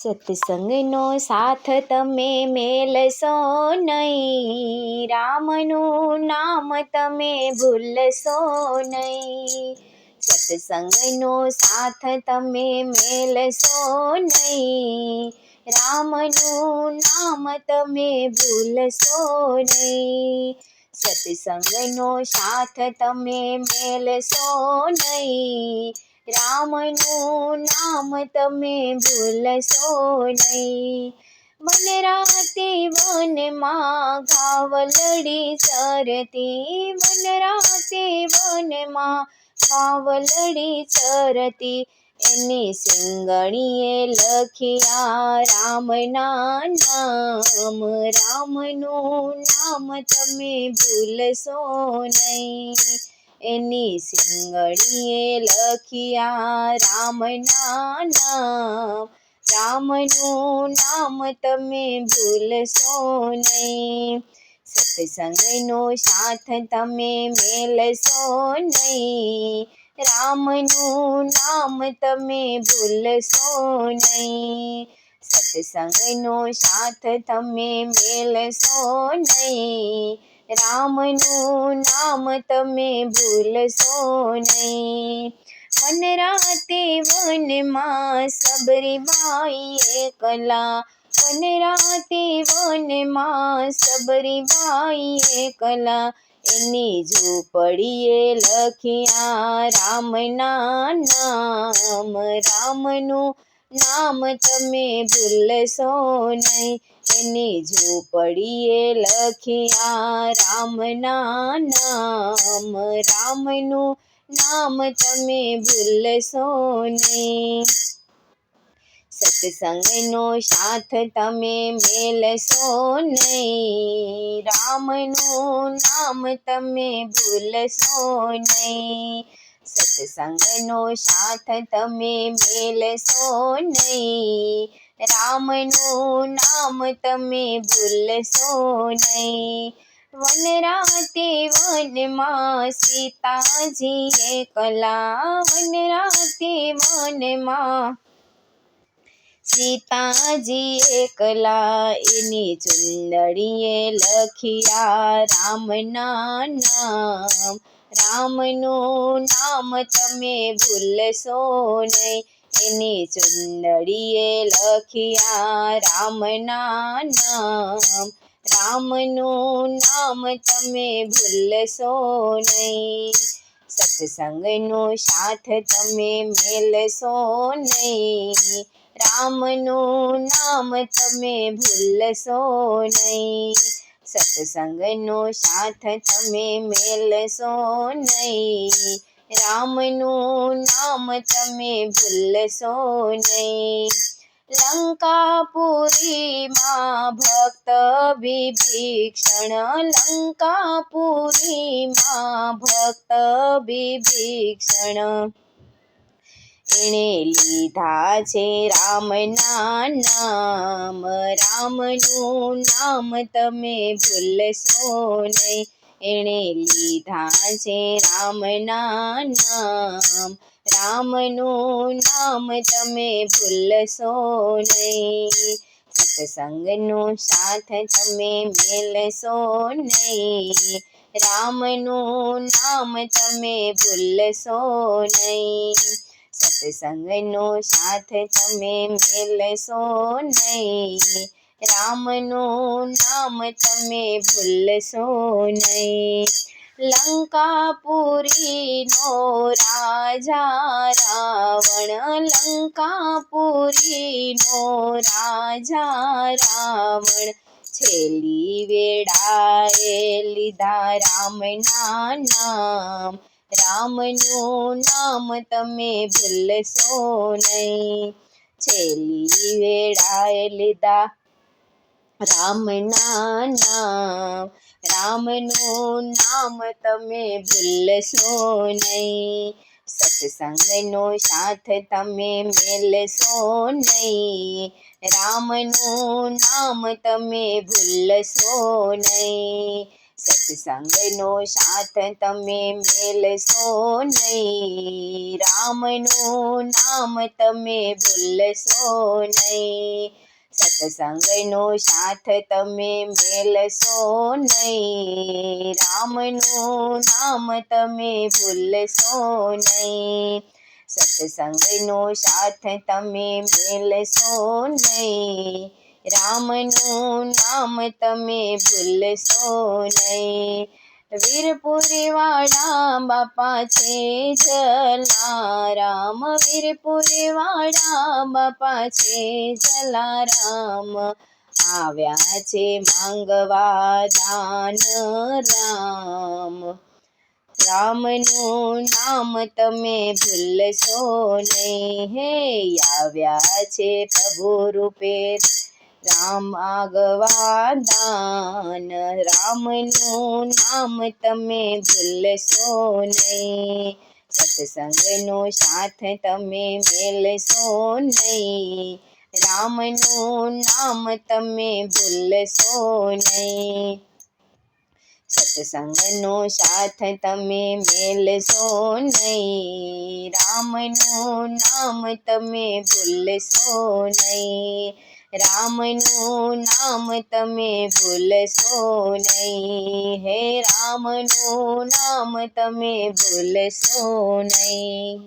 સત્સંગનો સાથ તમે મેલશો નહીં, રામનું નામ તમે ભૂલશો નહીં. સત્સંગનો સાથ તમે મેલશો નહીં, રામનું નામ તમે ભૂલશો નહીં. સત્સંગનો સાથ તમે મેલશો નહીં, રામનું નામ તમે ભૂલશો નહીં. મન રાતે વનમાં ઘાવલડી ચરતી, મન રાતે વનમાં ઘાવલડી ચરતી, એની સિંગણીએ લખ્યા રામના નામ, રામનું નામ તમે ભૂલશો નહીં. એની સિંગણીએ લખ્યા રામના નામ, રામનું નામ તમે ભૂલશો નહીં. સત્સંગનો સાથ તમે મેલશો નહીં, રામનું નામ તમે ભૂલશો નહીં. સત્સંગનો સાથ તમે મેલશો નહીં, રામનું નામ તમે ભૂલશો નહીં. મન રાતે વનમાં સબરીબાઈ એકલા, મન રાતે વનમાં સબરીબાઈ એકલા, એની ઝૂંપડીએ લખ્યા રામના નામ, રામનું નામ તમે ભૂલશો નહીં. એની ઝૂંપડીએ લખ્યા રામના નામ, રામનું નામ તમે ભૂલશો નહીં. સત્સંગનો સાથ તમે મેલશો નહીં, રામનું નામ તમે ભૂલશો નહીં. સત્સંગનો સાથ તમે મેલશો નહીં, રામનું નામ તમે ભૂલશો નહીં. વન રાતે વનમાં સીતાજી એકલા, વન રાતે વનમાં સીતાજી એકલા, એની ચુંદડીએ લખ્યા રામના નામ, રામનું નામ તમે ભૂલશો નહીં. એની ચુંદડીએ લખ્યા રામના નામ, રામનું નામ તમે ભૂલશો નહીં. સત્સંગનો સાથ તમે મેલશો નહીં, રામનું નામ તમે ભૂલશો નહીં. સત્સંગનો સાથ તમે મેલશો નહીં, રામનું નામ તમે ભૂલશો નહીં. લંકાપુરીમાં ભક્ત વિભીષણ, લંકાપુરીમાં ભક્ત વિભીષણ, એણે લીધા છે રામના નામ, રામનું નામ તમે ભૂલશો નહીં. એણે લીધા છે રામના નામ, રામનું નામ તમે ભૂલશો નહીં. સત્સંગનો સાથ તમે મેલશો નહીં, રામનું નામ તમે ભૂલશો નહીં. સત્સંગનો સાથ તમે મેલશો નહીં, રામનું નામ તમે ભૂલશો નહીં. લંકાપુરીનો રાજા રાવણ, લંકાપુરીનો રાજા રાવણ, છેલ્લી વેળાએ લીધા રામના નામ, રામનું નામ તમે ભૂલશો નહીં. છેલ્લી વેળાએ લીધા રામના નામ, રામનું નામ તમે ભૂલશો નહીં. સત્સંગનો સાથ તમે મેલશો નહીં, રામનું નામ તમે ભૂલશો નહીં. સત્સંગનો સાથ તમે મેલશો નહીં, રામનું નામ તમે ભૂલશો નહીં, સત્સંગનો સાથ તમે મેલશો નહીં, રામનું નામ તમે ભૂલશો નહીં, સત્સંગનો સાથ તમે મેલશો નહીં, રામનું નામ તમે ભૂલશો નહીં. વીરપુરી વાળા બાપા છે જલારામ, વીરપુરી વાળા બાપા છે જલારામ, આવ્યા છે માંગવા દાન રામ, રામનું નામ તમે ભૂલશો નહીં, હે આવ્યા છે પ્રભુ રૂપે રામ આગવા દાન, રામનું નામ તમે ભૂલશો નહીં, સત્સંગનો સાથ તમે મેલશો નહીં, રામનું નામ તમે ભૂલશો નહીં, સત્સંગનો સાથ તમે મેલશો નહીં, રામનું નામ તમે ભૂલશો નહીં, રામનું નામ તમે ભૂલશો નહીં, હે રામનું નામ તમે ભૂલશો નહીં.